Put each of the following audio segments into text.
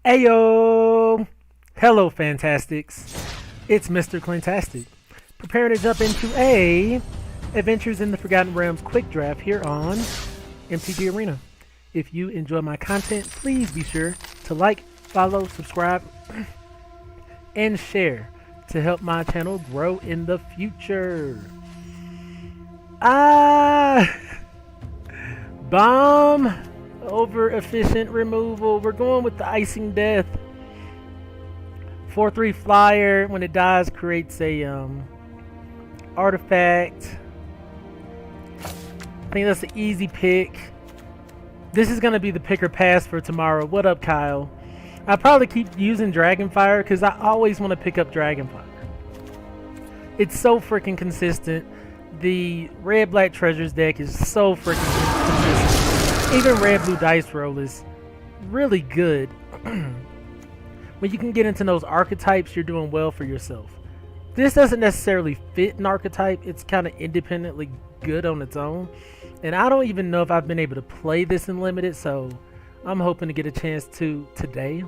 Ayo! Hello, Fantastics. It's Mr. Clintastik, preparing to jump into a Adventures in the Forgotten Realms quick draft here on MTG Arena. If you enjoy my content, please be sure to like, follow, subscribe, and share to help my channel grow in the future. Bomb over efficient removal. We're going with the icing death. 4/3 flyer. When it dies, creates a artifact. I think that's the easy pick. This is gonna be the pick or pass for tomorrow. What up, Kyle? I probably keep using Dragonfire because I always want to pick up Dragonfire. It's so freaking consistent. The red black treasures deck is so freaking consistent. Even red blue dice roll is really good. When you can get into those archetypes, you're doing well for yourself. This doesn't necessarily fit an archetype. It's kind of independently good on its own. And I don't even know if I've been able to play this in limited, so I'm hoping to get a chance to today.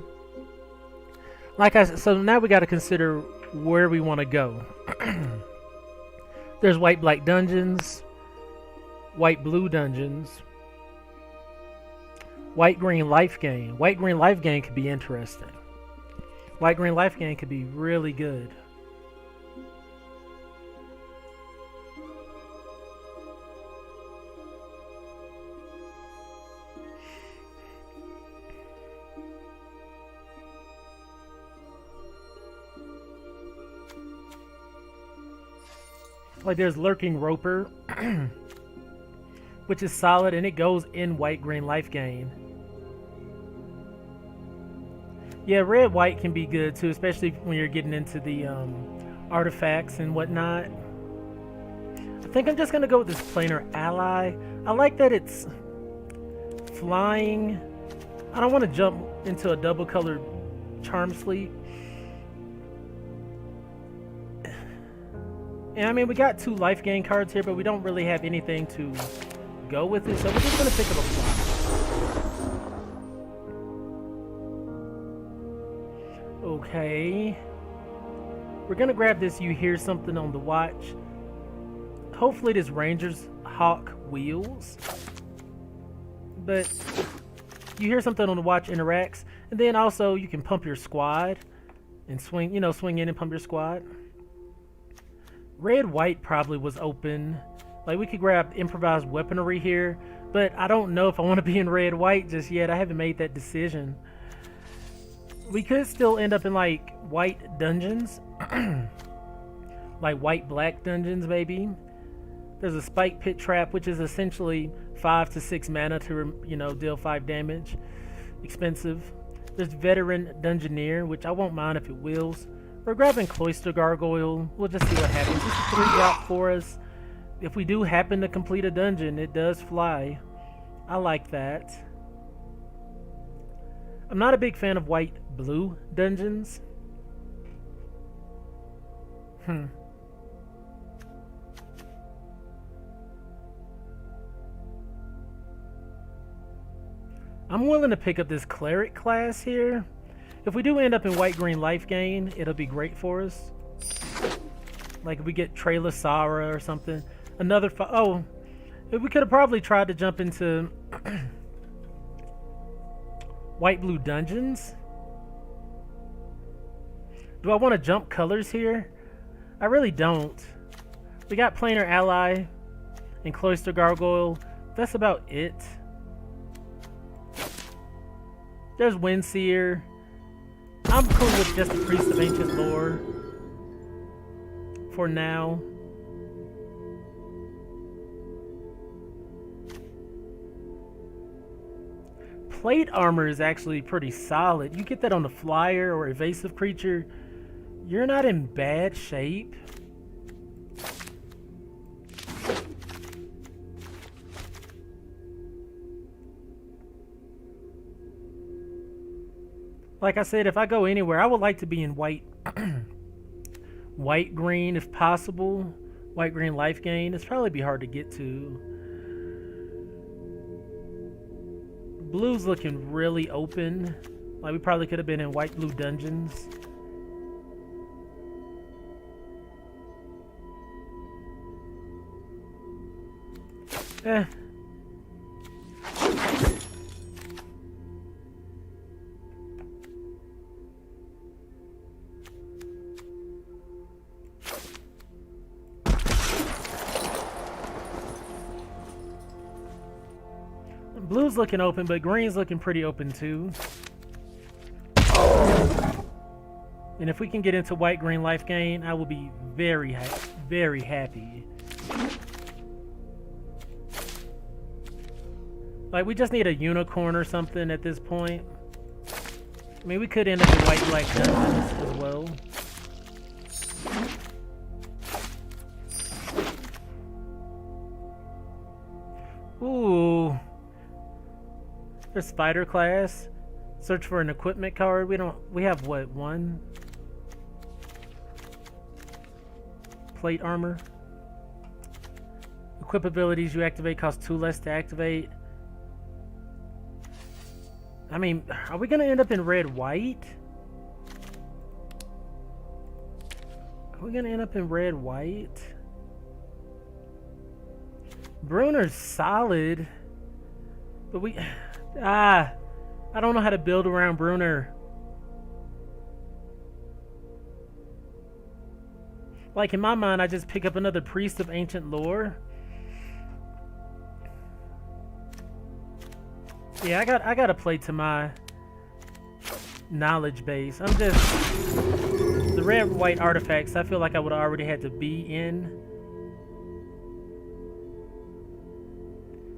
Like I said, so now we got to consider where we want to go. There's white black dungeons, white blue dungeons, white green life gain. White green life gain could be interesting. White green life gain could be really good. Like there's Lurking Roper, which is solid, and it goes in white green life gain. Yeah, red white can be good too, especially when you're getting into the artifacts and whatnot. I think I'm just gonna go with this planar ally. I like that it's flying. I don't want to jump into a double colored charm sleep. And I mean, we got 2 life gain cards here, but we don't really have anything to go with it, so we're just gonna pick up a flyer. Okay. We're gonna grab this You Hear Something on the Watch. Hopefully this Ranger's Hawk wheels. But You Hear Something on the Watch interacts. And then also you can pump your squad and swing, swing in and pump your squad. Red white probably was open. Like we could grab improvised weaponry here, but I don't know if I want to be in red white just yet. I haven't made that decision. We could still end up in like white dungeons. Like white black dungeons maybe. There's a spike pit trap, which is essentially 5 to 6 mana to deal 5 damage. Expensive. There's veteran dungeoneer, which I won't mind if it wheels. We're grabbing Cloister Gargoyle. We'll just see what happens. This is 3 drop for us. If we do happen to complete a dungeon, it does fly. I like that. I'm not a big fan of white-blue dungeons. I'm willing to pick up this Cleric class here. If we do end up in white-green life gain, it'll be great for us. Like if we get Trailasara or something. We could have probably tried to jump into white-blue dungeons. Do I want to jump colors here? I really don't. We got Planar Ally and Cloister Gargoyle. That's about it. There's Windseer. I'm cool with just the Priest of Ancient Lore for now. Plate armor is actually pretty solid. You get that on the flyer or evasive creature, you're not in bad shape. Like I said, if I go anywhere, I would like to be in white, white green if possible. White green life gain. It's probably be hard to get to. Blue's looking really open. Like, we probably could have been in white blue dungeons. Eh. Blue's looking open, but green's looking pretty open too. And if we can get into white-green life gain, I will be very happy. Like, we just need a unicorn or something at this point. I mean, we could end up in white-black dungeons as well. Ooh. There's fighter class. Search for an equipment card. We have what, one? Plate armor. Equip abilities you activate cost 2 less to activate. I mean, are we gonna end up in red-white? Are we gonna end up in red-white? Bruner's solid, but I don't know how to build around Bruner. Like, in my mind, I just pick up another Priest of Ancient Lore. Yeah, I gotta play to my knowledge base. I'm just... The red-white artifacts, I feel like I would have already had to be in.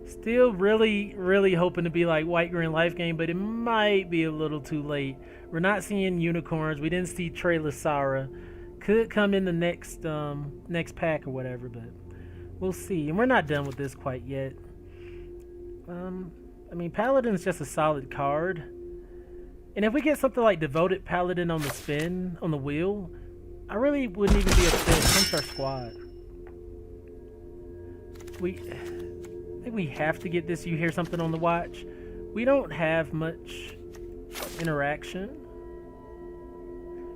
Still really hoping to be like white-green life game, but it might be a little too late. We're not seeing unicorns. We didn't see Trey Lasara. Could come in the next pack or whatever, but we'll see. And we're not done with this quite yet. I mean, Paladin's just a solid card. And if we get something like Devoted Paladin on the spin, on the wheel, I really wouldn't even be upset. Punch our squad. I think we have to get this. You hear something on the watch. We don't have much interaction.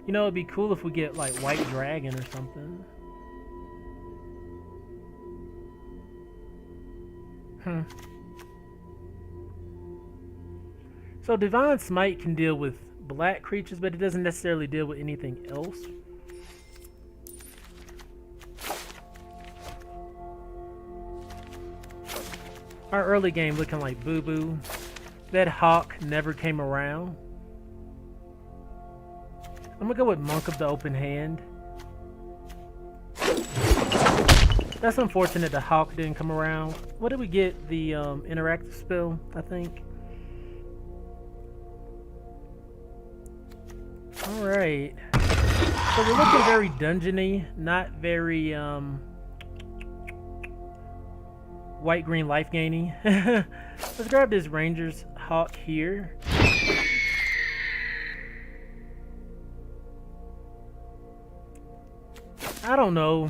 You know, it'd be cool if we get like White Dragon or something. So Divine Smite can deal with black creatures, but it doesn't necessarily deal with anything else. Our early game looking like boo-boo. That hawk never came around. I'm gonna go with Monk of the Open Hand. That's unfortunate the hawk didn't come around. What did we get? The interactive spell, I think. Alright. So we're looking very dungeony, not very white-green life gaining. Let's grab this Ranger's Hawk here. I don't know.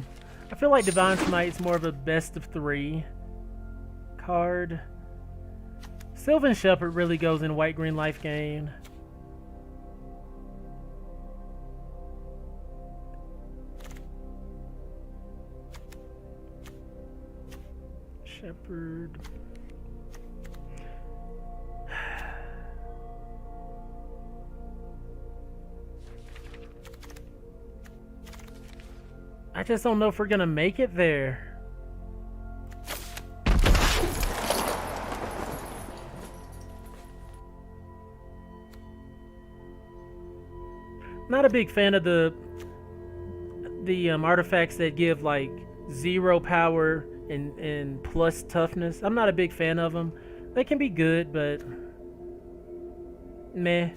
I feel like Divine Smite's more of a best of 3 card. Sylvan Shepherd really goes in white-green life gain. Shepherd. I just don't know if we're gonna make it there. Not a big fan of the artifacts that give like 0 power and plus toughness. I'm not a big fan of them. They can be good, but meh.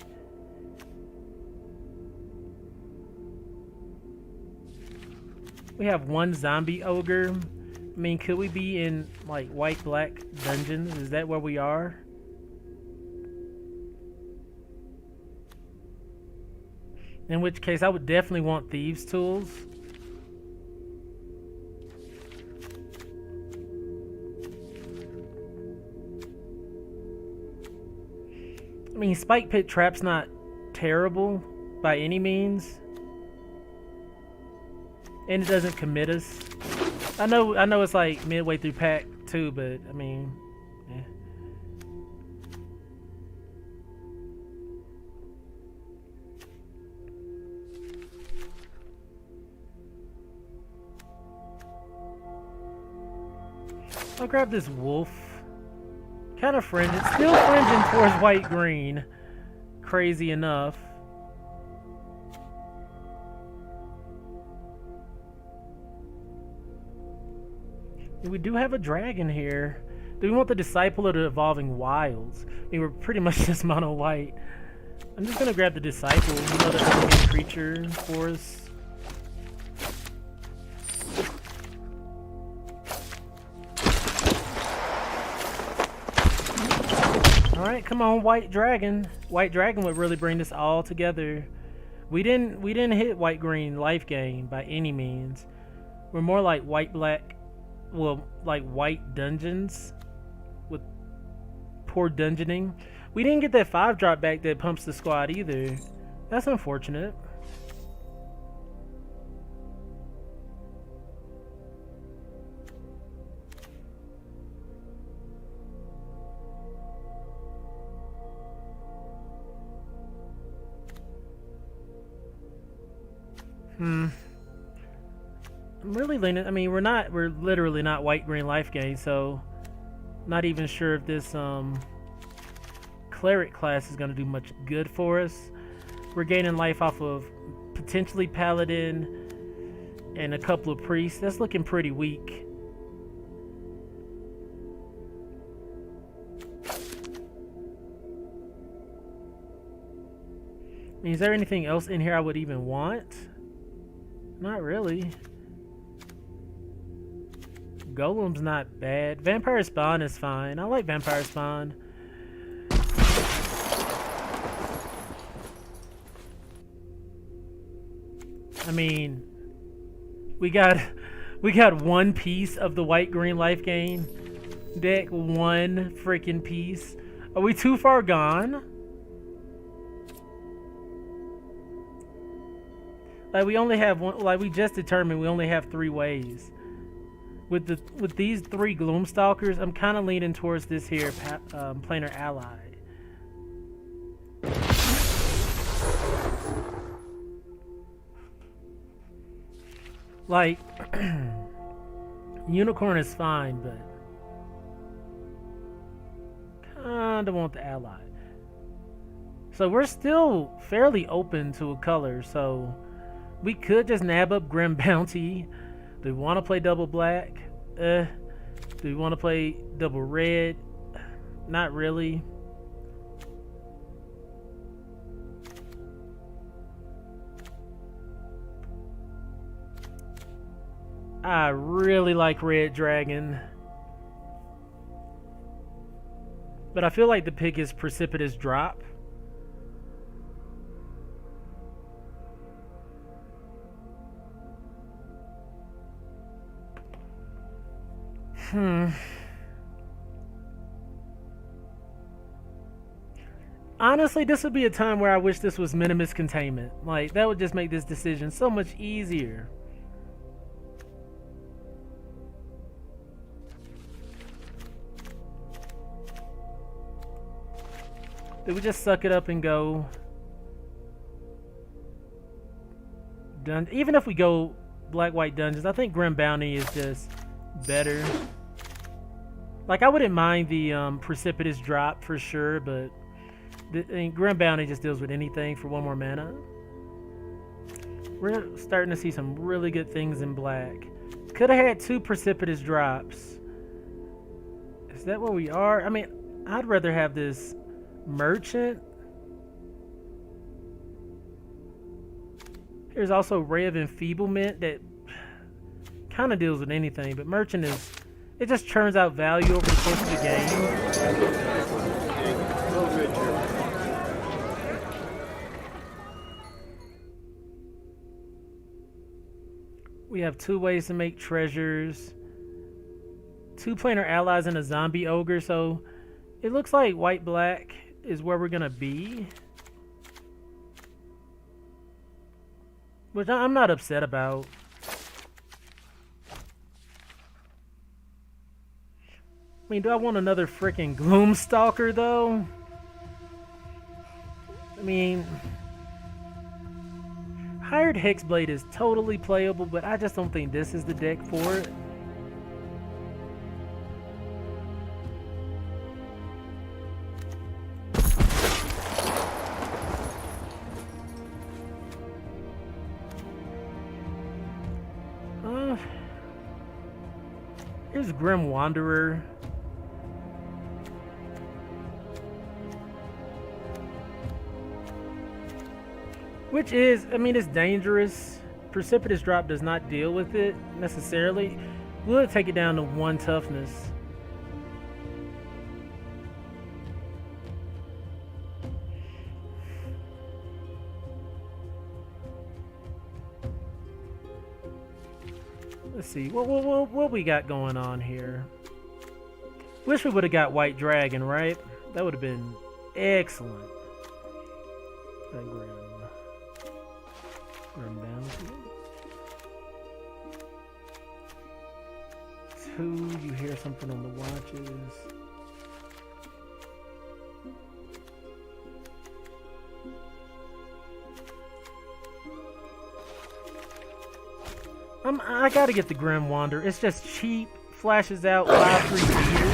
We have one zombie ogre. I mean, could we be in like white-black dungeons? Is that where we are? In which case, I would definitely want Thieves' Tools. I mean, Spike Pit Trap's not terrible by any means. And it doesn't commit us. I know it's like midway through pack 2, but I mean, yeah. I'll grab this wolf. Kind of fringing. Still fringing towards white-green. Crazy enough. We do have a dragon here. Do we want the Disciple or the Evolving Wilds? I mean, we're pretty much just mono white. I'm just gonna grab the Disciple. You know, that's a good creature for us. Alright, come on, White Dragon. White Dragon would really bring this all together. We didn't hit white-green life gain by any means. We're more like white-black, well, like white dungeons with poor dungeoning. We didn't get that 5-drop back that pumps the squad either. That's unfortunate. I'm really leaning. I mean, we're literally not white-green life gain, so not even sure if this cleric class is going to do much good for us. We're gaining life off of potentially paladin and a couple of priests. That's looking pretty weak. I mean, is there anything else in here I would even want? Not really. Golem's not bad. Vampire Spawn is fine. I like Vampire Spawn. I mean, we got one piece of the white-green life gain deck. One freaking piece. Are we too far gone? Like, we only have one. Like, we just determined we only have 3 ways. With these 3 Gloomstalkers, I'm kind of leaning towards this here planar ally. Like, Unicorn is fine, but kinda want the ally. So we're still fairly open to a color, so we could just nab up Grim Bounty. Do we want to play double black? Do we want to play double red? Not really. I really like Red Dragon. But I feel like the pick is Precipitous Drop. Honestly, this would be a time where I wish this was Minimus Containment. Like, that would just make this decision so much easier. Did we just suck it up and go? Even if we go black-white dungeons, I think Grim Bounty is just better. Like, I wouldn't mind the Precipitous Drop for sure, but Grim Bounty just deals with anything for 1 more mana. We're starting to see some really good things in black. Could have had 2 Precipitous Drops. Is that where we are? I mean, I'd rather have this Merchant. There's also Ray of Enfeeblement that kind of deals with anything, but Merchant is, it just churns out value over the course of the game. We have 2 ways to make treasures, 2 planar allies and a zombie ogre, so it looks like white-black is where we're gonna be, which I'm not upset about. I mean, do I want another freaking Gloomstalker though? I mean, Hired Hexblade is totally playable, but I just don't think this is the deck for it. Here's Grim Wanderer. Which is, I mean, it's dangerous. Precipitous Drop does not deal with it necessarily. Will take it down to 1 toughness. Let's see, what we got going on here? Wish we would have got White Dragon, right? That would have been excellent. Grim Bounty. 2, you hear something on the watches. I gotta get the Grim Wanderer. It's just cheap, flashes out 5-3 meters.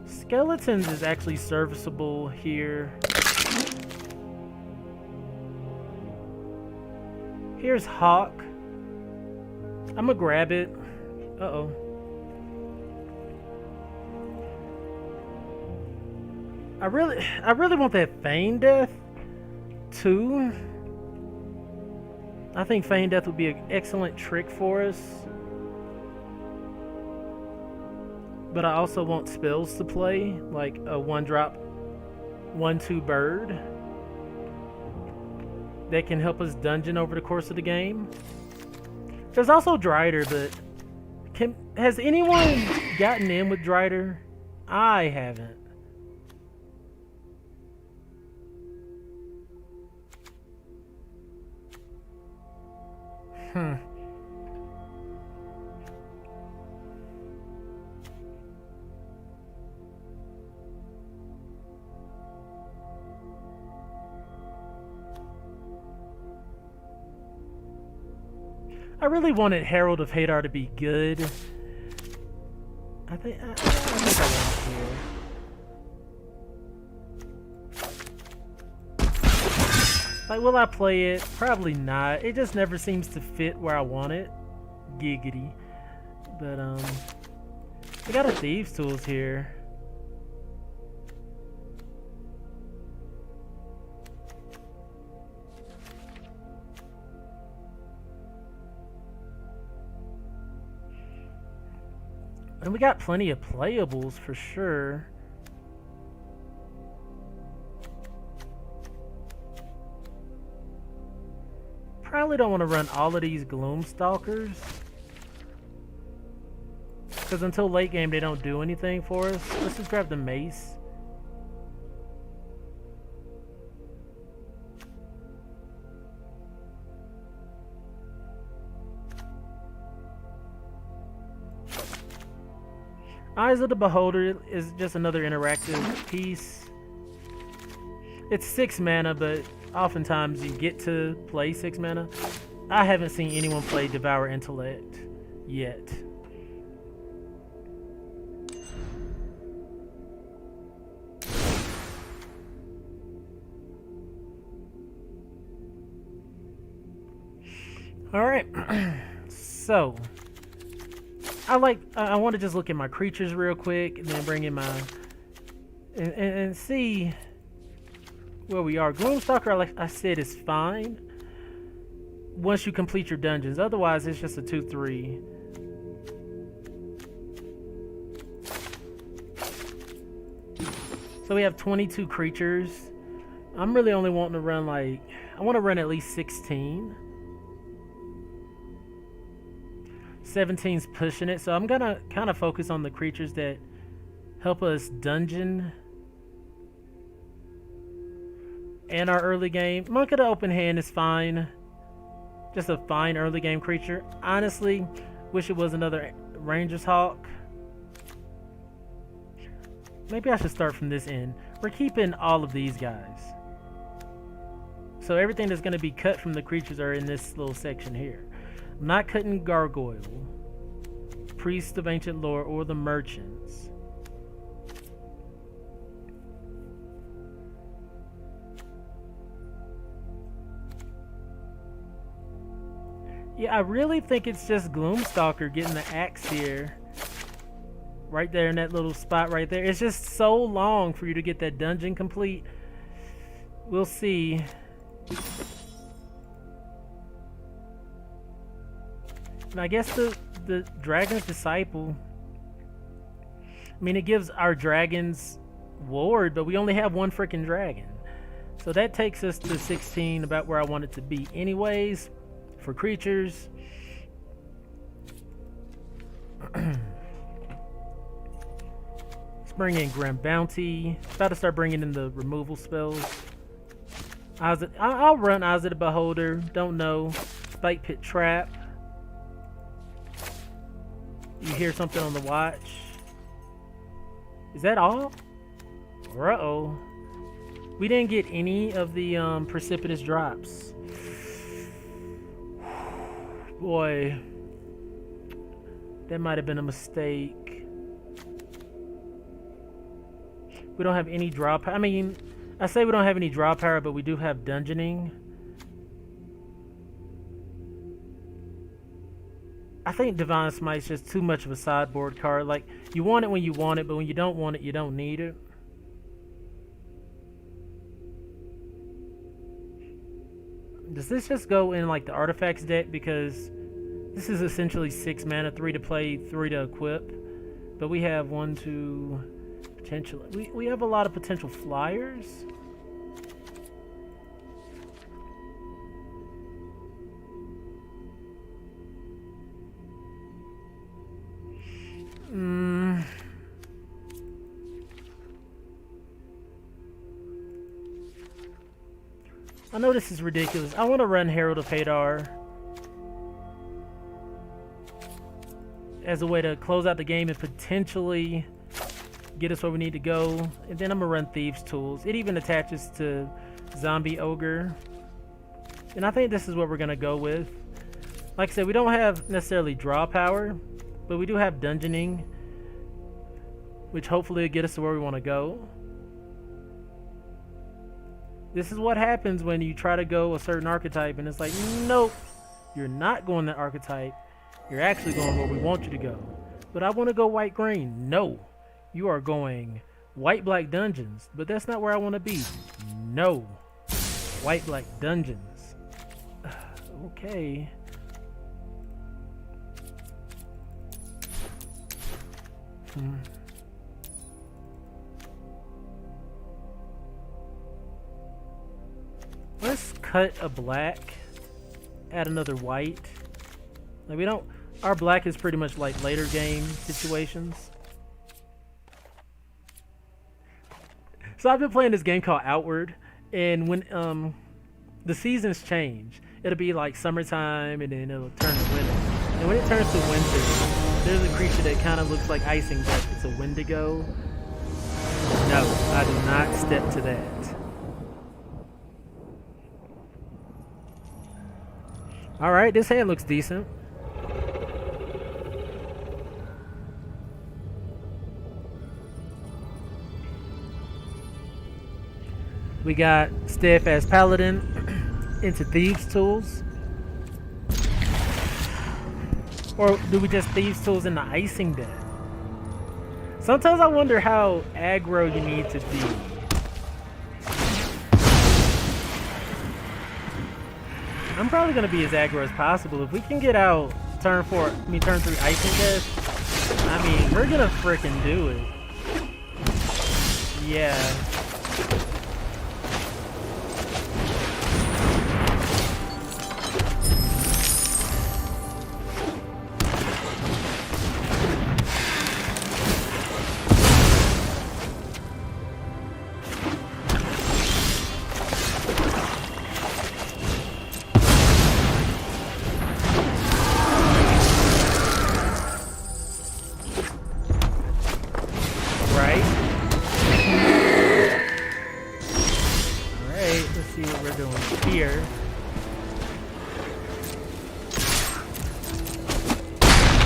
Skeletons is actually serviceable here. Here's Hawk. I'm gonna grab it. Uh-oh. I really want that Feign Death too. I think Feign Death would be an excellent trick for us. But I also want spells to play, like a 1-drop, 1/2 bird that can help us dungeon over the course of the game. There's also Drider, but has anyone gotten in with Drider? I haven't. I really wanted Herald of Hadar to be good. I think I want here. Like, will I play it? Probably not. It just never seems to fit where I want it. Giggity. But we got a Thieves' Tools here. And we got plenty of playables for sure. Probably don't want to run all of these Gloomstalkers, because until late game they don't do anything for us. Let's just grab the Mace. Eyes of the Beholder is just another interactive piece. It's 6 mana, but oftentimes you get to play 6 mana. I haven't seen anyone play Devour Intellect yet. Alright, so I want to just look at my creatures real quick and then bring in my and see where we are. Gloomstalker, like I said, is fine once you complete your dungeons. Otherwise, it's just a 2/3. So we have 22 creatures. I'm really only wanting to run like, I want to run at least 16. 17's pushing it, so I'm gonna kind of focus on the creatures that help us dungeon and our early game. Monk of the Open Hand is fine. Just a fine early game creature. Honestly, wish it was another Ranger's Hawk. Maybe I should start from this end. We're keeping all of these guys. So everything that's going to be cut from the creatures are in this little section here. I'm not cutting Gargoyle, Priest of Ancient Lore, or the Merchants. Yeah, I really think it's just Gloomstalker getting the axe here. Right there in that little spot right there. It's just so long for you to get that dungeon complete. We'll see. And I guess the Dragon's Disciple, I mean, it gives our dragons ward, but we only have one freaking dragon. So that takes us to 16, about where I want it to be anyways, for creatures. Let's bring in Grim Bounty. About to start bringing in the removal spells. I'll run Eyes of the Beholder. Don't know. Spike Pit Trap. You hear something on the watch. Is that all? Uh-oh. We didn't get any of the precipitous drops. Boy. That might have been a mistake. We don't have any draw power. I mean, I say we don't have any draw power, but we do have dungeoning. I think Divine Smite's just too much of a sideboard card. Like, you want it when you want it, but when you don't want it, you don't need it. Does this just go in like the artifacts deck? Because this is essentially 6 mana, 3 to play, 3 to equip. But we have 1, 2, potentially. We have a lot of potential flyers. I know this is ridiculous. I want to run Herald of Hadar as a way to close out the game and potentially get us where we need to go. And then I'm going to run Thieves' Tools. It even attaches to Zombie Ogre. And I think this is what we're going to go with. Like I said, we don't have necessarily draw power, but we do have dungeoning, which hopefully will get us to where we want to go. This is what happens when you try to go a certain archetype and it's like, nope, you're not going that archetype. You're actually going where we want you to go. But I want to go white-green. No, you are going white-black dungeons. But that's not where I want to be. No, white-black dungeons. Okay. Let's cut a black, add another white. Like, we don't, our black is pretty much like later game situations. So I've been playing this game called Outward, and when the seasons change, it'll be like summertime and then it'll turn to winter. And when it turns to winter, there's a creature that kind of looks like icing, but it's a Wendigo. No, I do not step to that. Alright, this hand looks decent. We got Steadfast Paladin into Thieves' Tools. Or do we just Thieves' Tools in the icing deck? Sometimes I wonder how aggro you need to be. I'm probably going to be as aggro as possible. If we can get out turn 3 icing deck, I mean, we're going to frickin' do it. Yeah. here.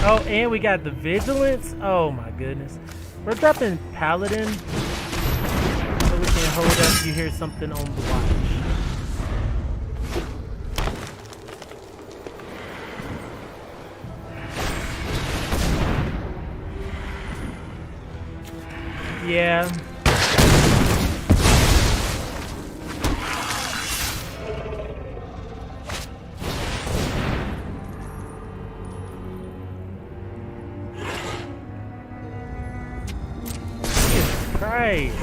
Oh, and we got the vigilance. Oh my goodness. We're dropping paladin so we can hold up. You hear something on the watch. Yeah. Jesus Christ.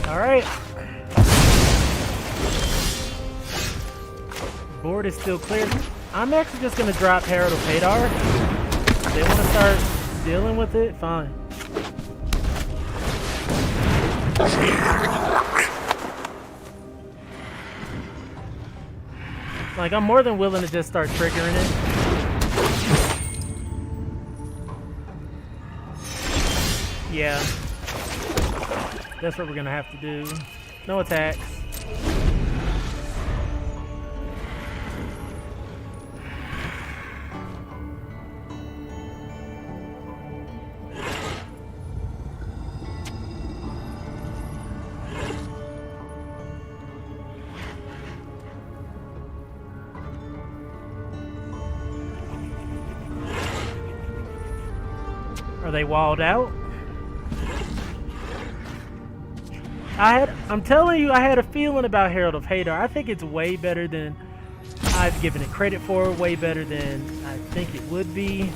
Alright. Board is still clear. I'm actually just gonna drop Herald of Hadar. If they wanna start dealing with it, fine. Like, I'm more than willing to just start triggering it. Yeah. That's what we're gonna have to do. No attacks. Are they walled out? I'm telling you, I had a feeling about Herald of Hadar. I think it's way better than I've given it credit for, way better than I think it would be.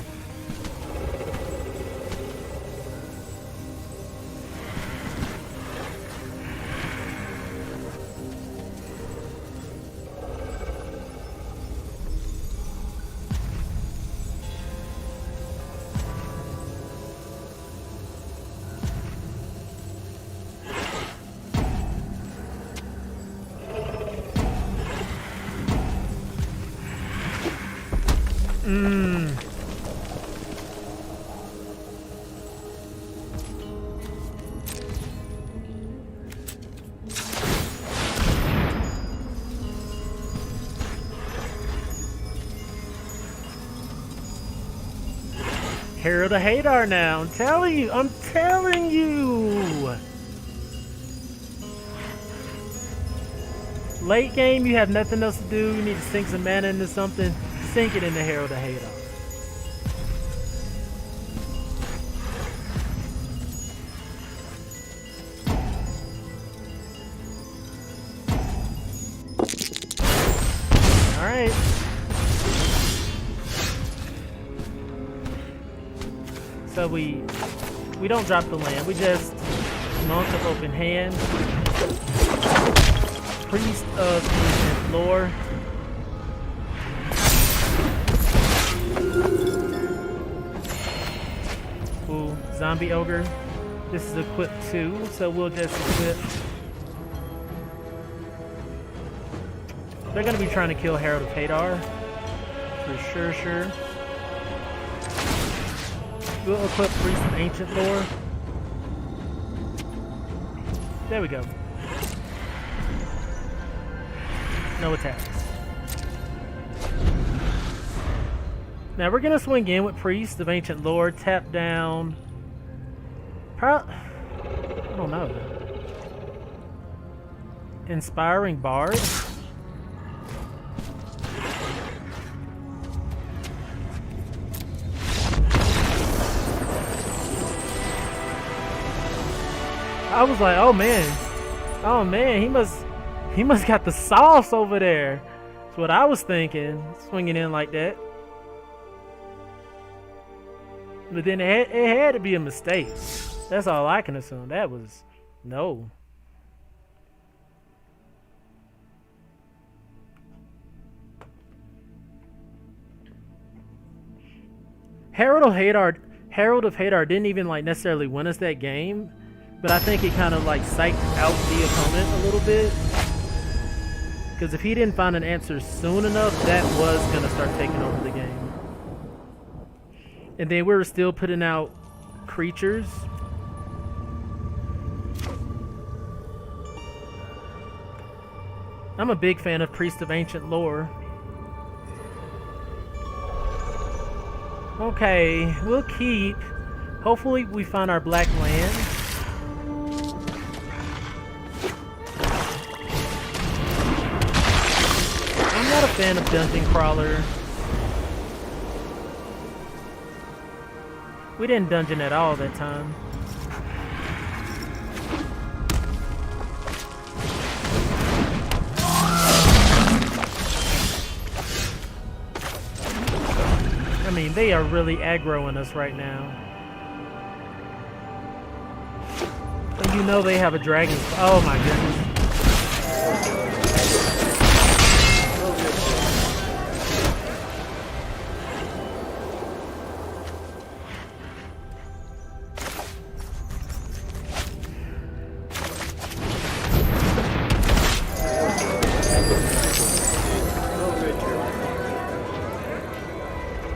Herald of Hadar now. I'm telling you. I'm telling you. Late game, you have nothing else to do. You need to sink some mana into something. Sink it into Herald of Hadar. Alright. So we don't drop the land. We just Monk of Open Hand. Priest of Ancient Lore. Ooh, Zombie Ogre. This is equipped too, so we'll just equip. They're gonna be trying to kill Herald of Hadar. For sure. We'll equip Priest of Ancient Lore. There we go. No attacks. Now we're gonna swing in with Priest of Ancient Lore, tap down. I don't know. Inspiring Bard. I was like, oh man, he must got the sauce over there. That's what I was thinking, swinging in like that. But then it had to be a mistake. That's all I can assume. That was no. Herald of Hadar didn't even like necessarily win us that game. But I think it kind of like psyched out the opponent a little bit. Because if he didn't find an answer soon enough, that was going to start taking over the game. And then we were still putting out creatures. I'm a big fan of Priest of Ancient Lore. Okay, we'll keep. Hopefully we find our black land. I'm not a fan of Dungeon Crawler. We didn't dungeon at all that time. I mean, they are really aggroing us right now. And you know they have a dragon. Oh my goodness.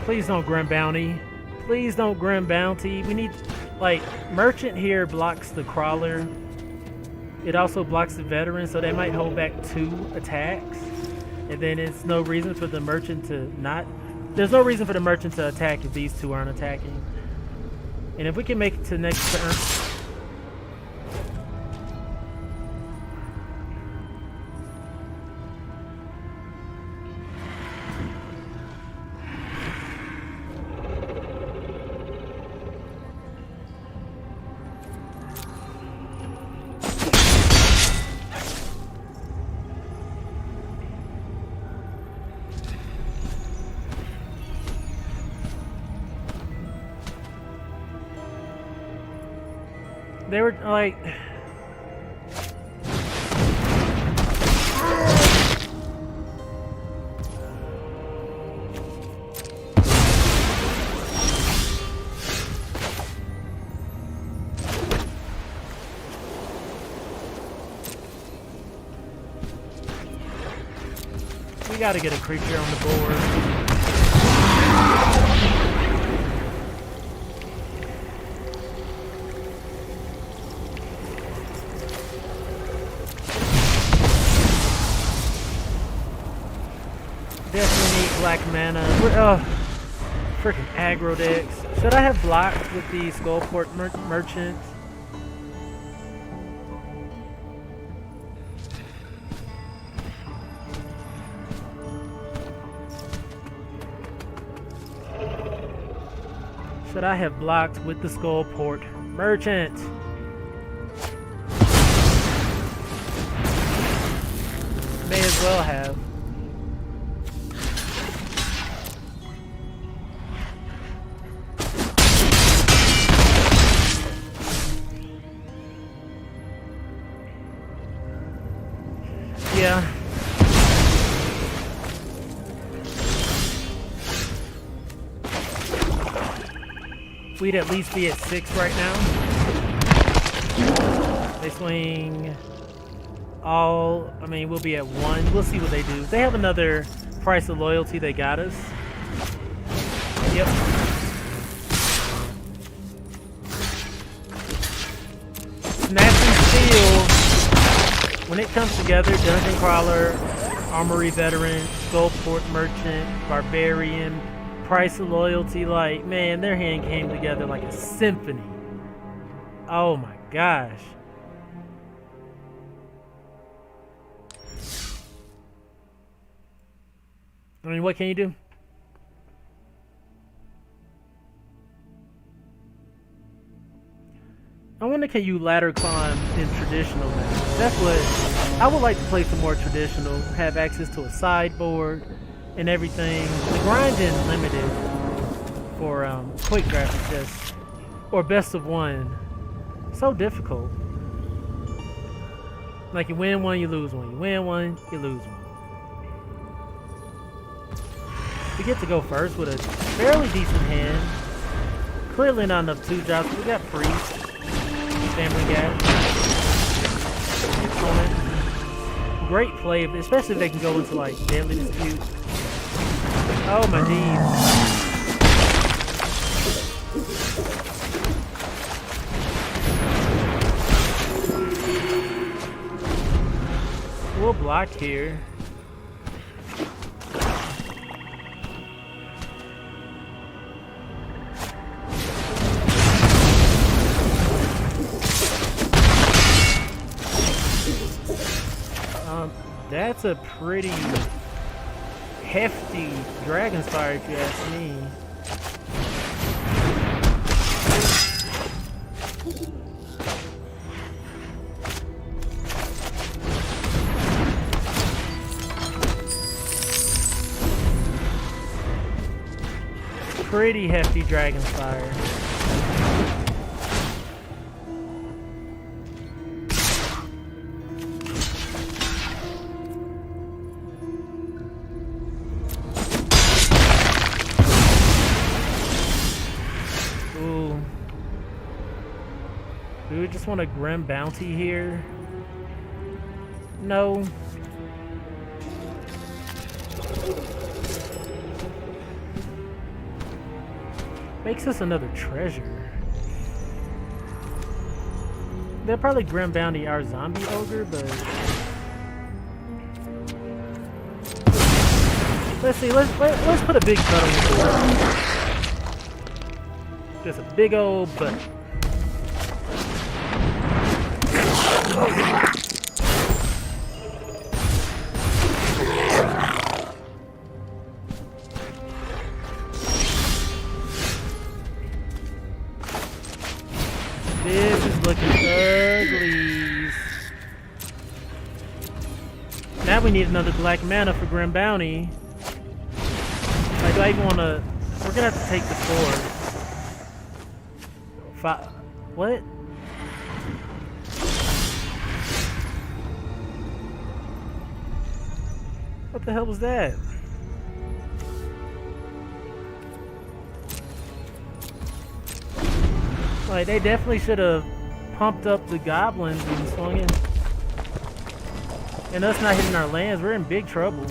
Please don't Grim Bounty. Please don't Grim Bounty. We need, like, Merchant here blocks the Crawler. It also blocks the Veteran, so they might hold back 2 attacks. And then it's no reason for the Merchant to not... There's no reason for the Merchant to attack if these 2 aren't attacking. And if we can make it to next turn... They were like... We gotta get a creature on the board. Definitely need black mana. Freaking aggro decks. Should I have blocked with the Skullport Merchant? Should I have blocked with the Skullport Merchant? May as well have. Yeah. We'd at least be at 6 right now. They swing all... I mean, we'll be at 1. We'll see what they do. If they have another Price of Loyalty, they got us. Yep. Snatch and Steal. When it comes together, Dungeon Crawler, Armory Veteran, Skullport Merchant, Barbarian, Price of Loyalty, like, man, their hand came together like a symphony. Oh my gosh. I mean, what can you do? I wonder, can you ladder climb in traditional now? That's what I would like to play some more traditional, have access to a sideboard and everything. The grinding limited for quick graphics just, or best of one. So difficult. Like, you win one, you lose one. You win one, you lose one. We get to go first with a fairly decent hand. Clearly not enough 2-drops. We got Priest. Family Guy. Opponent. great play, especially if they can go into like deadly dispute. Oh my geez. We'll block here. That's a pretty hefty Dragon's Fire if you ask me. Pretty hefty Dragon's Fire. Ooh. Do we just want a Grim Bounty here? No. Makes us another treasure. They'll probably Grim Bounty our zombie ogre, but let's see. Let's put a big butt on the board. Just a big old butt. This is looking ugly. Now we need another black mana for Grim Bounty. Like, do I even want to... We're going to have to take the sword. What? What the hell was that? Like, they definitely should have pumped up the goblins and swung in. And us not hitting our lands, we're in big trouble.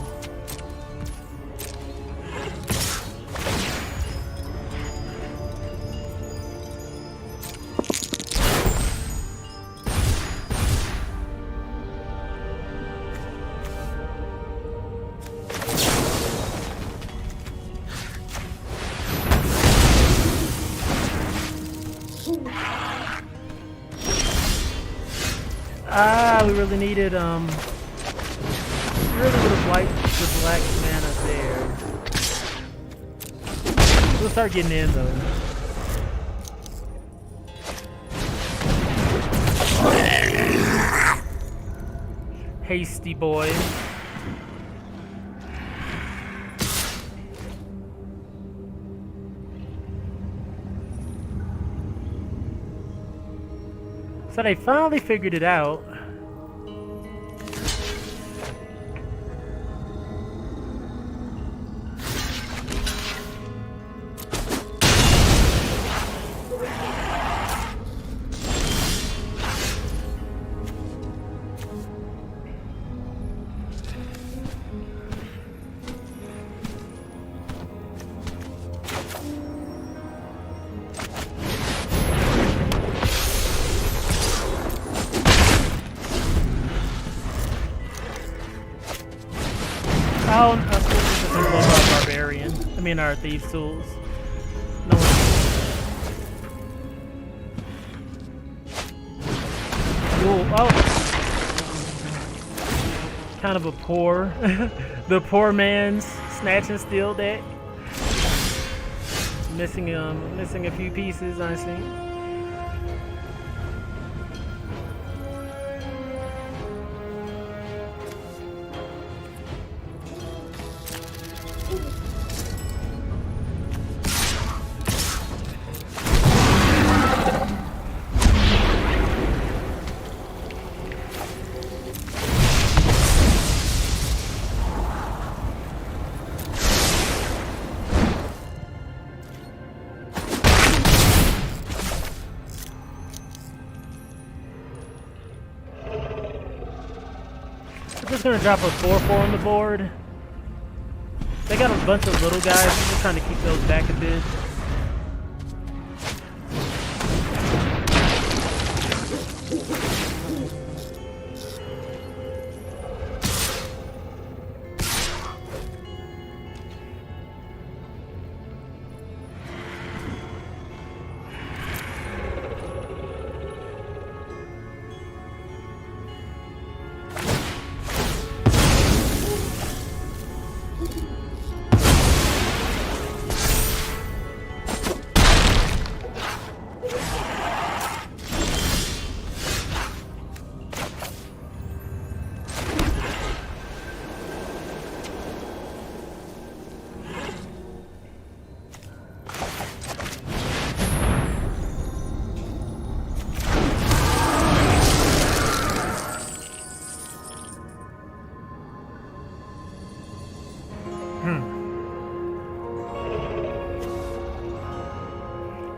Ah, we really needed, really would have liked the black mana there. We'll start getting in, though. Hasty boy. So they finally figured it out. Oh, no, this is our barbarian. I mean, our thieves' tools. No one. Ooh, oh. Kind of a poor, the poor man's snatch and steal deck. Missing a few pieces, I see. just gonna drop a 4-4 on the board. They got a bunch of little guys. I'm just trying to keep those back a bit.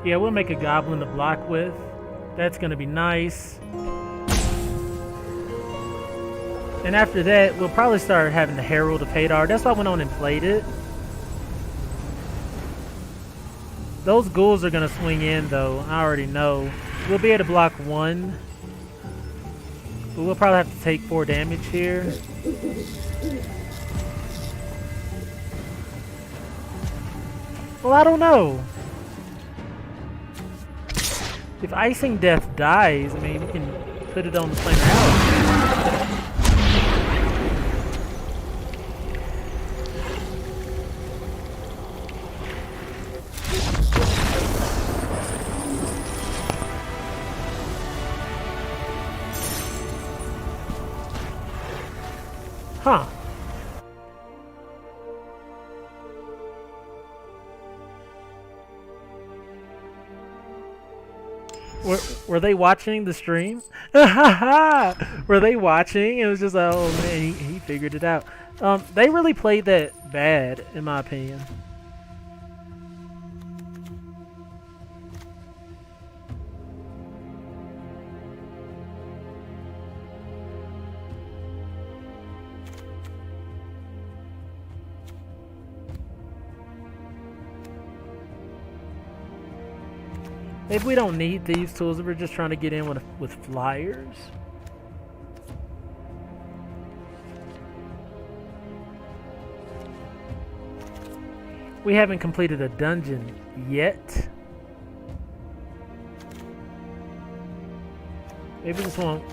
Yeah, we'll make a goblin to block with. That's gonna be nice. And after that, we'll probably start having the Herald of Hadar. That's why I went on and played it. Those ghouls are gonna swing in though, I already know. We'll be able to block one. But we'll probably have to take 4 damage here. Well, I don't know. If Icing Death dies, I mean, we can put it on the planar out. Huh. Were they watching the stream? Were they watching? It was just like, oh man, he figured it out. They really played that bad, in my opinion. Maybe we don't need these tools if we're just trying to get in with flyers. We haven't completed a dungeon yet. Maybe we just want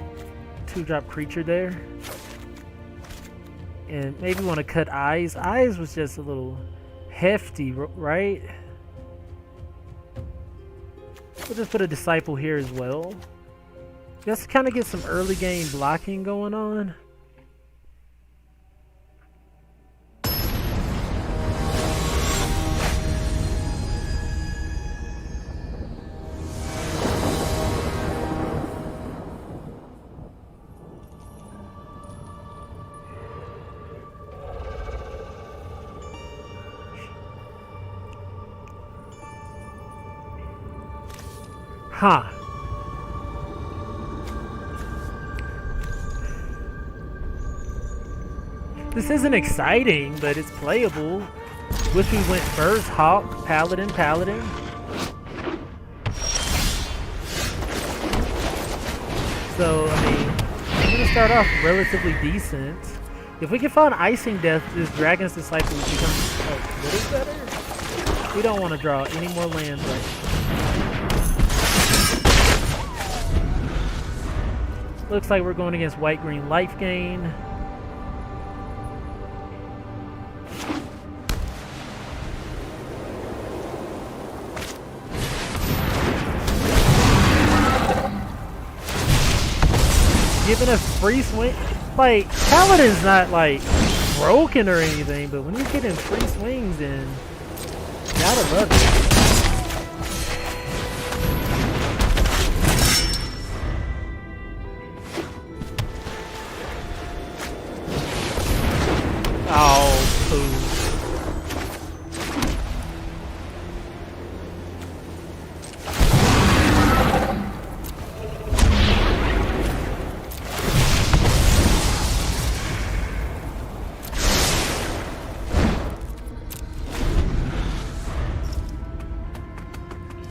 2-drop creature there. And maybe we want to cut eyes. Eyes was just a little hefty, right? We'll just put a disciple here as well. Just to kind of get some early game blocking going on. Huh. This isn't exciting, but it's playable. Wish we went first. Hawk, Paladin, Paladin. So, I mean, I'm going to start off relatively decent. If we can find Icing Death, this Dragon's Disciple becomes a little better. We don't want to draw any more lands right now. Looks like we're going against white-green life gain. Giving us free swing. Like, Paladin's not like broken or anything, but when you're getting free swings in, you gotta love it. Oh, poo.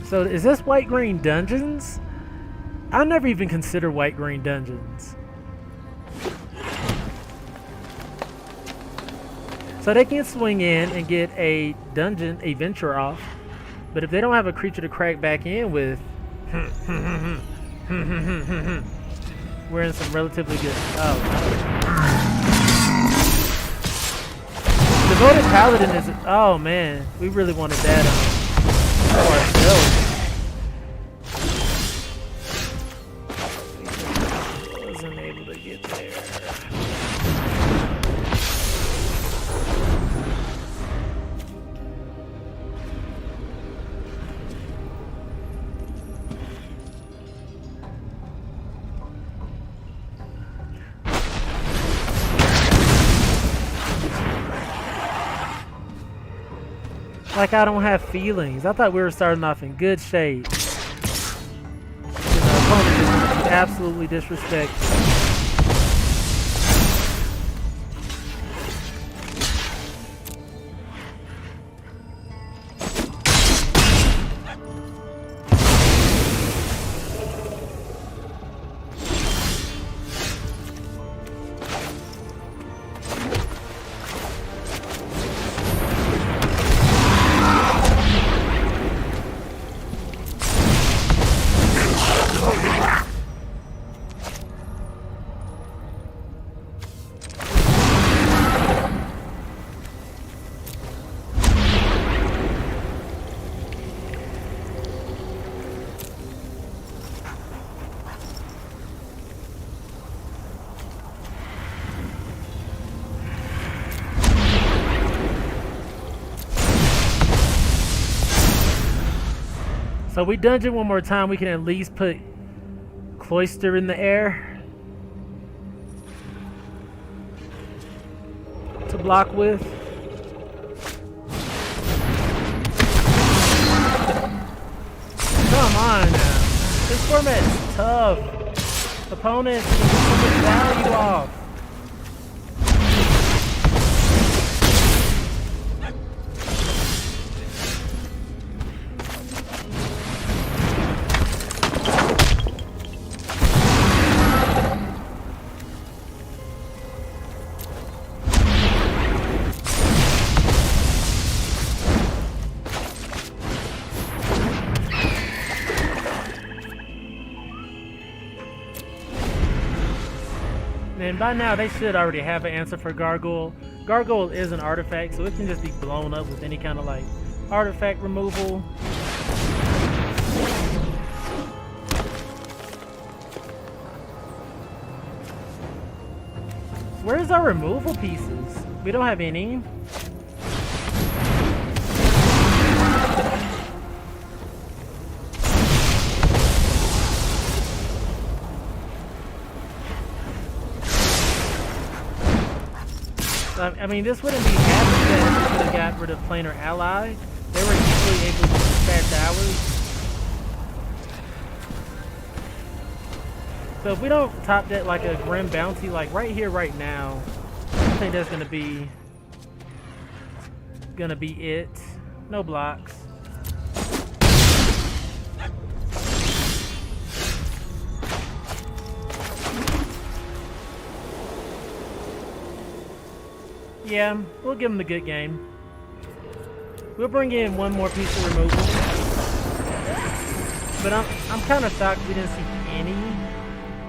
So is this white green dungeons? I never even consider white green dungeons. So they can swing in and get a dungeon adventure off, but if they don't have a creature to crack back in with, we're in some relatively good. Oh, Devoted Paladin is. Oh man, we really wanted that for ourselves. Wasn't able to get there. Like I don't have feelings. I thought we were starting off in good shape. The opponent is absolutely disrespectful. So we dungeon one more time, we can at least put Cloister in the air to block with. Come on now. This format's tough. Opponents can get so much value off. And by now they should already have an answer for Gargoyle. Gargoyle is an artifact, so it can just be blown up with any kind of like artifact removal. Where's our removal pieces? We don't have any. I mean, this wouldn't be half as bad if we could have got rid of Planar Ally. They were easily able to dispatch ours. So if we don't top that like a Grim Bounty, like right here, right now, I think that's gonna be it. No blocks. Yeah, we'll give him the good game. We'll bring in one more piece of removal. But I'm kind of shocked we didn't see any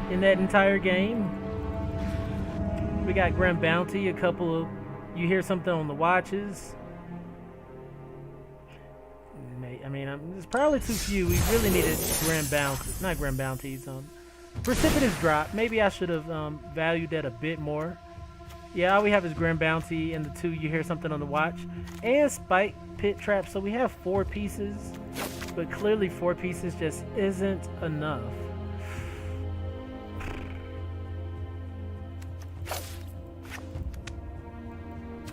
in that entire game. We got Grim Bounty, a couple of... You hear something on the watches. I mean, there's probably too few. We really needed Grim Bounties. Not Grim Bounties. Precipitous Drop. Maybe I should have valued that a bit more. Yeah, all we have is Grim Bounty and the two You Hear Something on the Watch. And Spike Pit Trap. So we have 4 pieces. But clearly 4 pieces just isn't enough.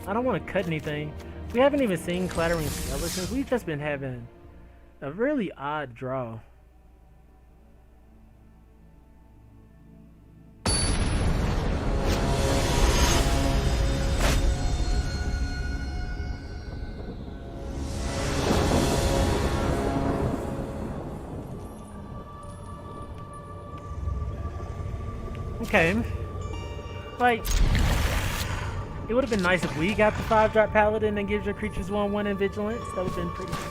I don't want to cut anything. We haven't even seen Clattering Skeletons. We've just been having a really odd draw. Okay. Like, it would have been nice if we got the 5-drop paladin and gives your creatures 1/1 in vigilance. That would have been pretty nice.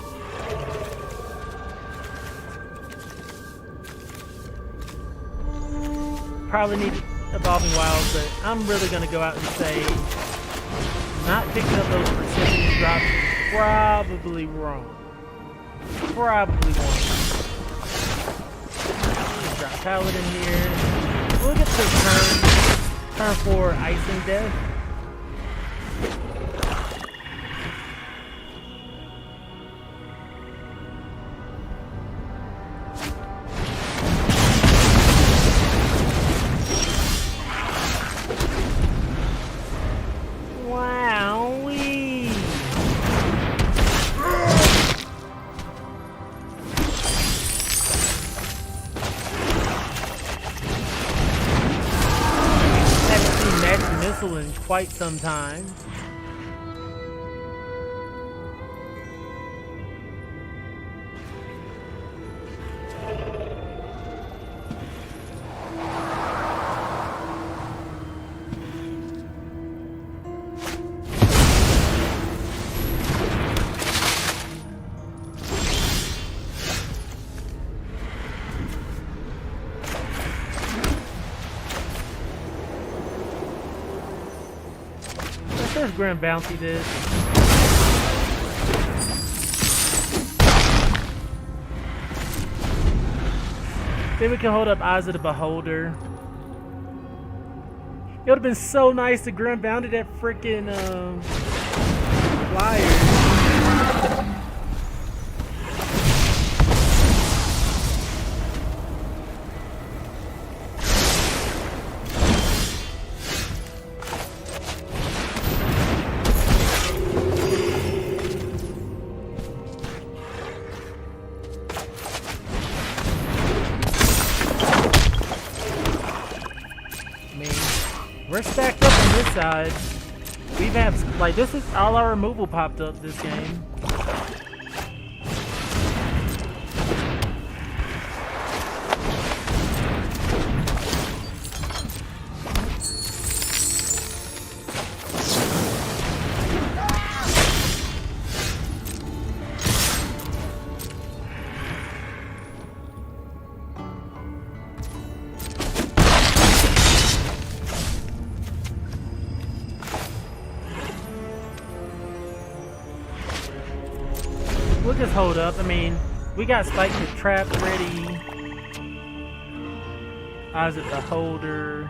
Probably need evolving wilds, but I'm really gonna go out and say not picking up those precipitous drops is probably wrong. Probably wrong. Drop paladin here. We'll get to turn 4 icing death. Wowee! Haven't seen magic missile in quite some time. Let's grand bounty this. Then we can hold up Eyes of the Beholder. It would have been so nice to grand bounty that freaking flyer. We're stacked up on this side. We've had, like, this is all our removal popped up this game. We'll just hold up. I mean, we got Spike the Trap ready. Eyes at the Beholder.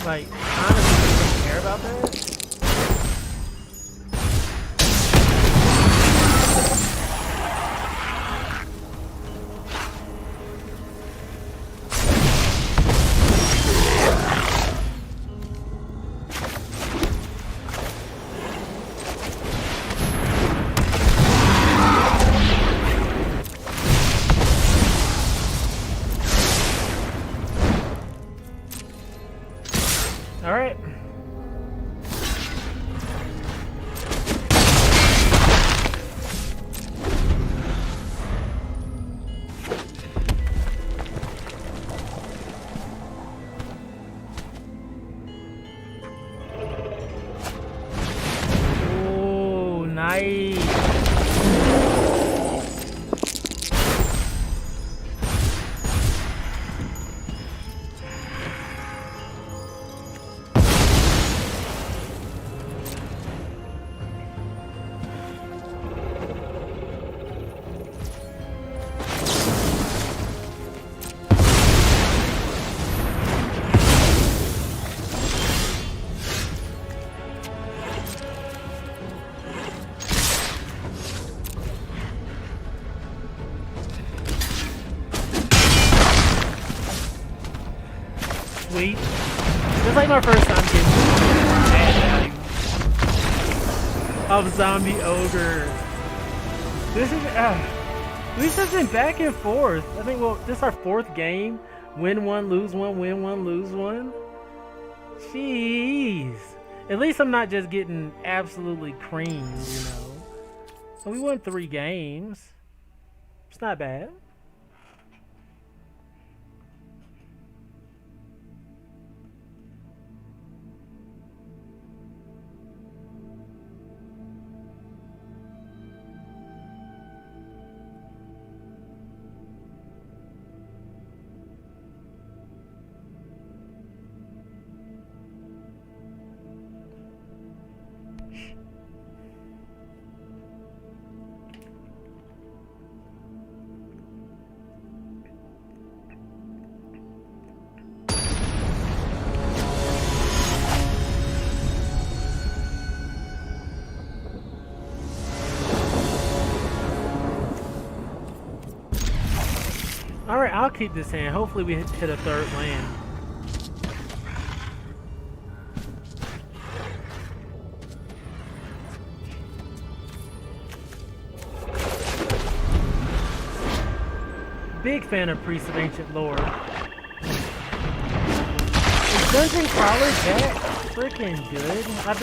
Like, honestly, I don't care about that. All right. sweet. It's like my first time getting bad value of zombie ogre. This is this has been back and forth. I think this is our 4th game. Win one, lose one, win one, lose one. Jeez. At least I'm not just getting absolutely creamed, you know. So we won 3 games. It's not bad. Alright, I'll keep this hand. Hopefully we hit a 3rd land. Big fan of Priest of Ancient Lore. Is Dungeon Crawler that freaking good? That's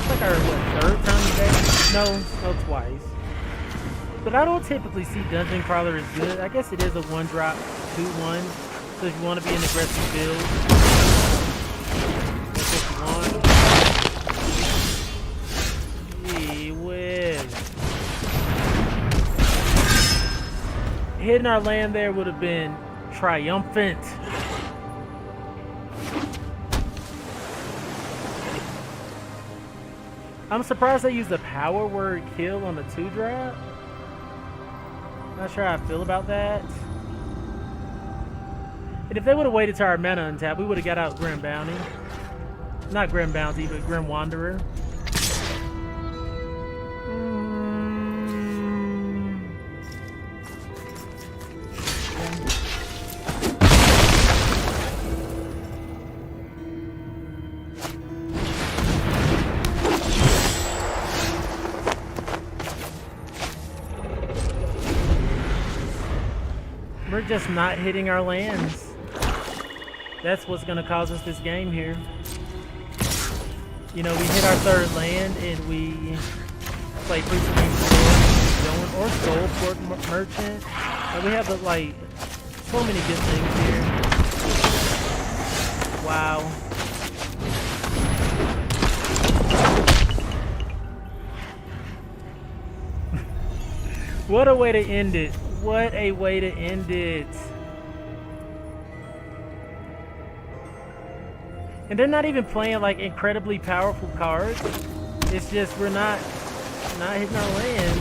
like our, what, 3rd time today? No, twice. But I don't typically see Dungeon Crawler as good. I guess it is a 1-drop, 2-1. So if you want to be an aggressive build, that's what you want. Gee whiz. Hitting our land there would have been triumphant. I'm surprised they used the power word kill on the 2-drop. Not sure how I feel about that. And if they would have waited till our mana untapped, we would have got out Grim Bounty. Not Grim Bounty, but Grim Wanderer. We're just not hitting our lands. That's what's going to cause us this game here. You know, we hit our 3rd land and we play Priest of Ancient Lore, or Soul Port Merchant. And we have like so many good things here. Wow. What a way to end it. What a way to end it. And they're not even playing like incredibly powerful cards. It's just we're not hitting our lands.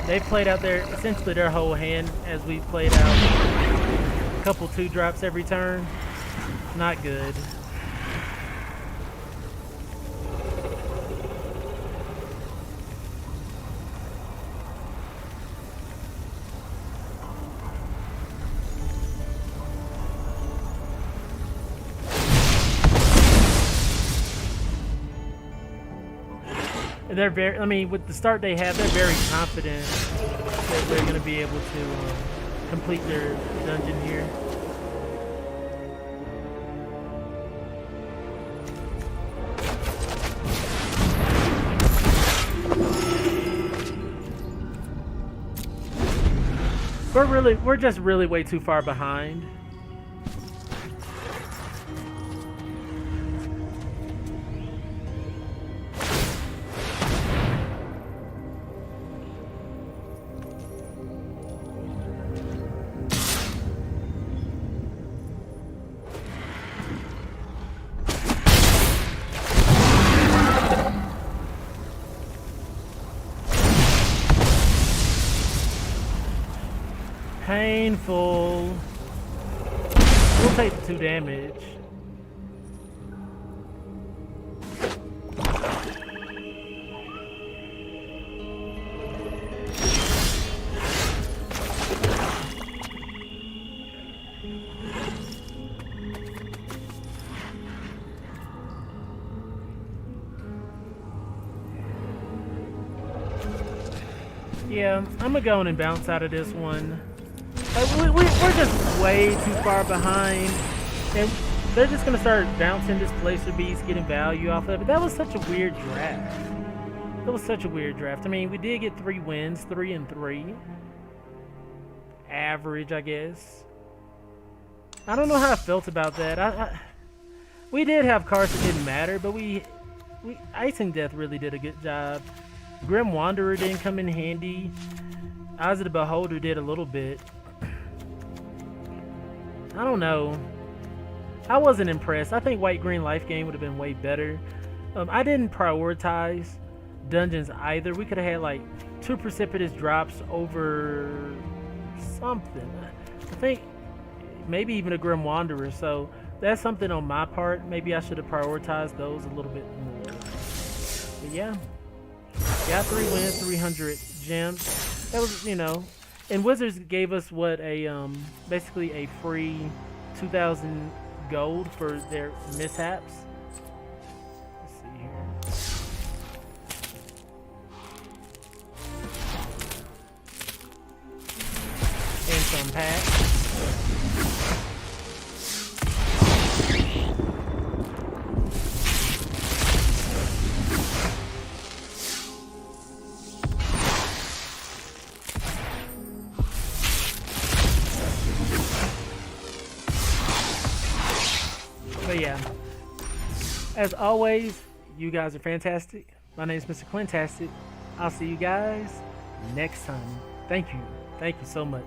They've played out essentially their whole hand as we played out. Couple 2-drops every turn. Not good. They're very, I mean, with the start they have, they're very confident that they're going to be able to complete their dungeon here. We're just really way too far behind. Painful. We'll take the 2 damage. Yeah, I'm gonna go in and bounce out of this one. We're just way too far behind, and they're just gonna start bouncing this Placer Beast, getting value off of it. That was such a weird draft. That was such a weird draft. I mean, we did get 3 wins, 3 and 3. Average, I guess. I don't know how I felt about that. We did have cards that didn't matter, but Icing Death really did a good job. Grim Wanderer didn't come in handy. Eyes of the Beholder did a little bit. I don't know. I wasn't impressed. I think White-Green Life Gain would have been way better. I didn't prioritize dungeons either. We could have had like 2 precipitous drops over something. I think maybe even a Grim Wanderer. So that's something on my part. Maybe I should have prioritized those a little bit more. But yeah. Got 3 wins, 300 gems. That was, you know, and Wizards gave us what, a basically a free 2,000 gold for their mishaps. Let's see here. And some packs. But yeah, as always, you guys are fantastic. My name is Mr.Clintastik. I'll see you guys next time. Thank you. Thank you so much.